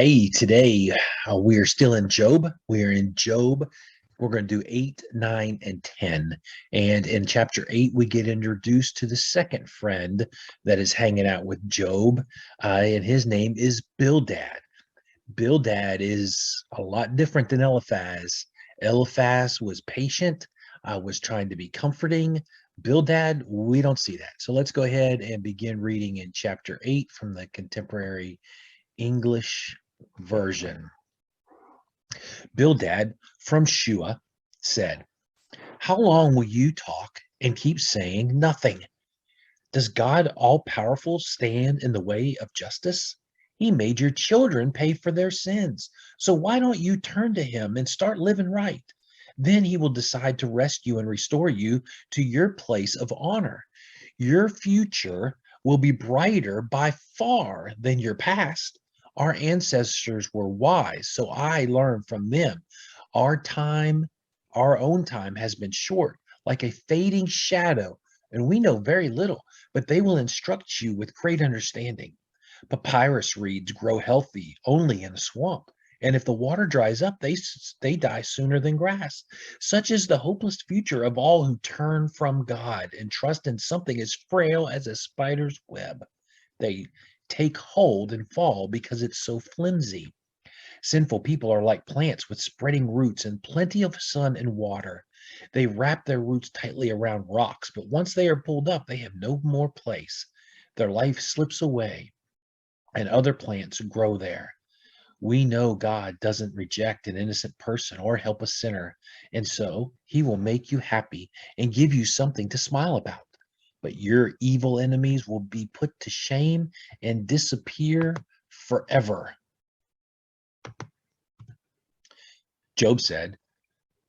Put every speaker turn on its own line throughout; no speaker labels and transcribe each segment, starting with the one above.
Hey, today we are still in Job. We are in Job. We're going to do 8, 9, and 10. And in chapter 8, we get introduced to the second friend that is hanging out with Job, and his name is Bildad. Bildad is a lot different than Eliphaz. Eliphaz was patient, was trying to be comforting. Bildad, we don't see that. So let's go ahead and begin reading in chapter 8 from the contemporary English version. Bildad from Shua said, "How long will you talk and keep saying nothing? Does God all-powerful stand in the way of justice? He made your children pay for their sins. So why don't you turn to him and start living right? Then he will decide to rescue and restore you to your place of honor. Your future will be brighter by far than your past. Our ancestors were wise, so I learned from them. Our time, our own time has been short, like a fading shadow, and we know very little, but they will instruct you with great understanding. Papyrus reeds grow healthy only in a swamp, and if the water dries up, they die sooner than grass. Such is the hopeless future of all who turn from God and trust in something as frail as a spider's web. They take hold and fall because it's so flimsy. Sinful people are like plants with spreading roots and plenty of sun and water. They wrap their roots tightly around rocks, but once they are pulled up, they have no more place. Their life slips away, and other plants grow there. We know God doesn't reject an innocent person or help a sinner, and so he will make you happy and give you something to smile about. But your evil enemies will be put to shame and disappear forever." Job said,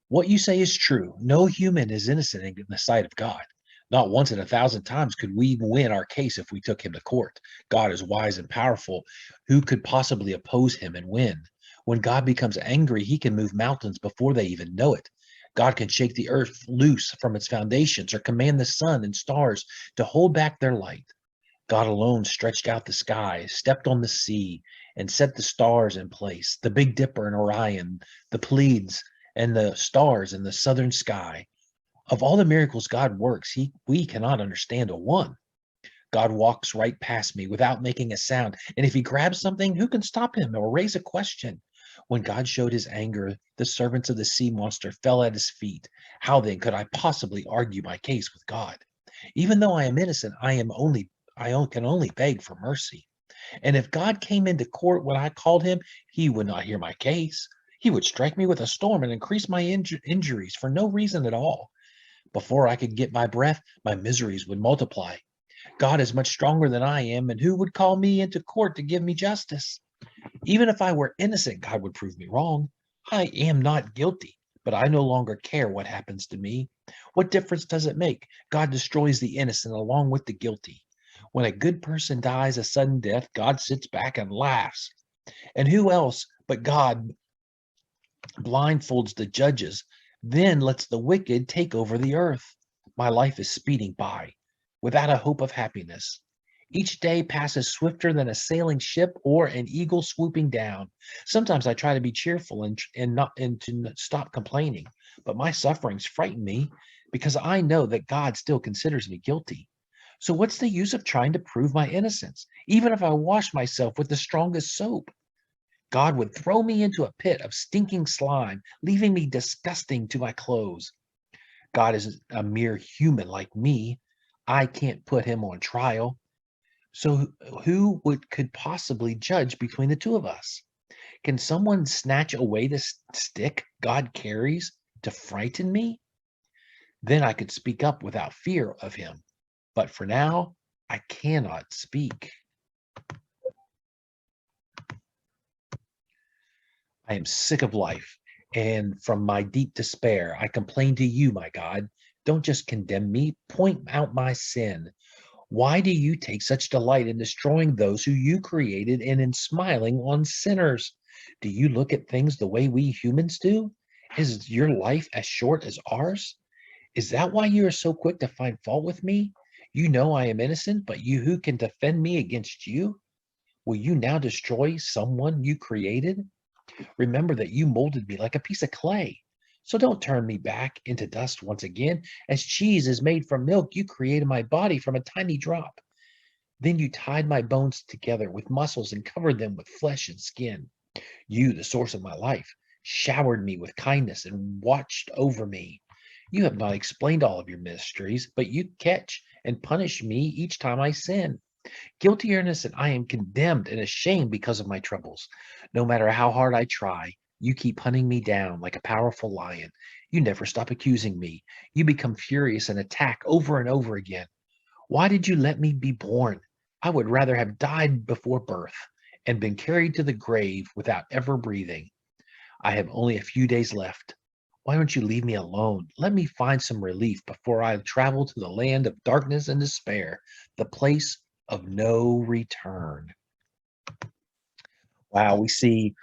"What you say is true. No human is innocent in the sight of God. Not once in 1,000 times could we win our case if we took him to court. God is wise and powerful. Who could possibly oppose him and win? When God becomes angry, he can move mountains before they even know it. God can shake the earth loose from its foundations or command the sun and stars to hold back their light. God alone stretched out the sky, stepped on the sea, and set the stars in place, the Big Dipper and Orion, the Pleiades, and the stars in the southern sky. Of all the miracles God works, we cannot understand a one. God walks right past me without making a sound, and if he grabs something, who can stop him or raise a question? When God showed his anger, the servants of the sea monster fell at his feet. How then could I possibly argue my case with God? Even though I am innocent, can only beg for mercy. And if God came into court when I called him, he would not hear my case. He would strike me with a storm and increase my injuries for no reason at all. Before I could get my breath, my miseries would multiply. God is much stronger than I am, and who would call me into court to give me justice? Even if I were innocent, God would prove me wrong. I am not guilty, but I no longer care what happens to me. What difference does it make? God destroys the innocent along with the guilty. When a good person dies a sudden death, God sits back and laughs. And who else but God blindfolds the judges, then lets the wicked take over the earth? My life is speeding by without a hope of happiness. Each day passes swifter than a sailing ship or an eagle swooping down. Sometimes I try to be cheerful and to stop complaining, but my sufferings frighten me because I know that God still considers me guilty. So what's the use of trying to prove my innocence? Even if I wash myself with the strongest soap, God would throw me into a pit of stinking slime, leaving me disgusting to my clothes. God is a mere human like me. I can't put him on trial. So could possibly judge between the two of us? Can someone snatch away the stick God carries to frighten me? Then I could speak up without fear of him. But for now, I cannot speak. I am sick of life, and from my deep despair, I complain to you, my God. Don't just condemn me, point out my sin. Why do you take such delight in destroying those who you created and in smiling on sinners? Do you look at things the way we humans do? Is your life as short as ours? Is that why you are so quick to find fault with me? You know I am innocent, but who can defend me against you? Will you now destroy someone you created? Remember that you molded me like a piece of clay. So don't turn me back into dust once again. As cheese is made from milk, you created my body from a tiny drop. Then you tied my bones together with muscles and covered them with flesh and skin. You, the source of my life, showered me with kindness and watched over me. You have not explained all of your mysteries, but you catch and punish me each time I sin. Guilty or innocent, I am condemned and ashamed because of my troubles. No matter how hard I try, you keep hunting me down like a powerful lion. You never stop accusing me. You become furious and attack over and over again. Why did you let me be born? I would rather have died before birth and been carried to the grave without ever breathing. I have only a few days left. Why don't you leave me alone? Let me find some relief before I travel to the land of darkness and despair, the place of no return. Wow, we see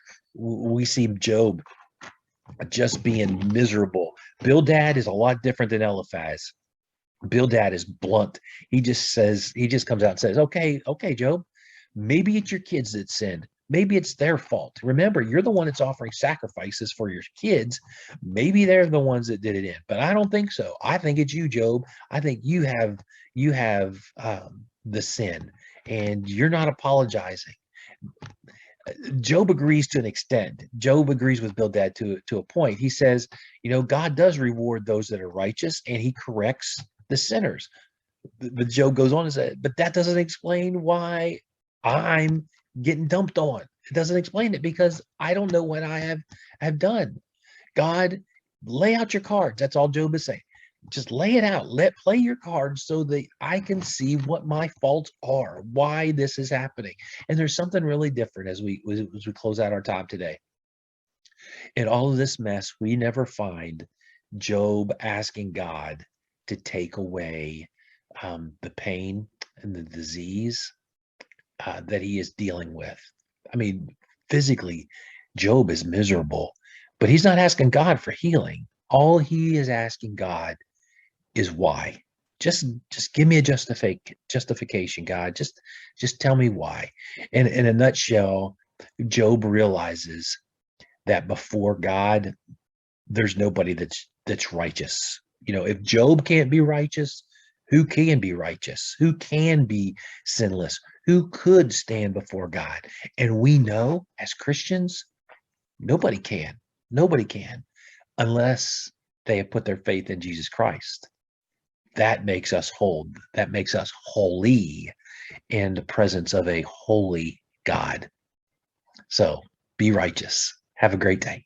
Job just being miserable. Bildad is a lot different than Eliphaz. Bildad is blunt. He just comes out and says, okay, okay, Job, maybe it's your kids that sinned. Maybe it's their fault. Remember, you're the one that's offering sacrifices for your kids. Maybe they're the ones that did it in, but I don't think so. I think it's you, Job. I think you have the sin, and you're not apologizing. Job agrees to an extent. Job agrees with Bildad to a point. He says, God does reward those that are righteous, and he corrects the sinners. But Job goes on to say, but that doesn't explain why I'm getting dumped on. It doesn't explain it because I don't know what I have done. God, lay out your cards. That's all Job is saying. Just lay it out. Play your cards so that I can see what my faults are, why this is happening. And there's something really different as we close out our time today. In all of this mess, we never find Job asking God to take away the pain and the disease that he is dealing with. I mean, physically, Job is miserable, but he's not asking God for healing. All he is asking God is why. Just give me a justification, God. Just tell me why. And in a nutshell, Job realizes that before God, there's nobody that's righteous. If Job can't be righteous, who can be righteous? Who can be sinless? Who could stand before God? And we know as Christians, nobody can. Nobody can unless they have put their faith in Jesus Christ. That makes us whole. That makes us holy in the presence of a holy God. So be righteous. Have a great day.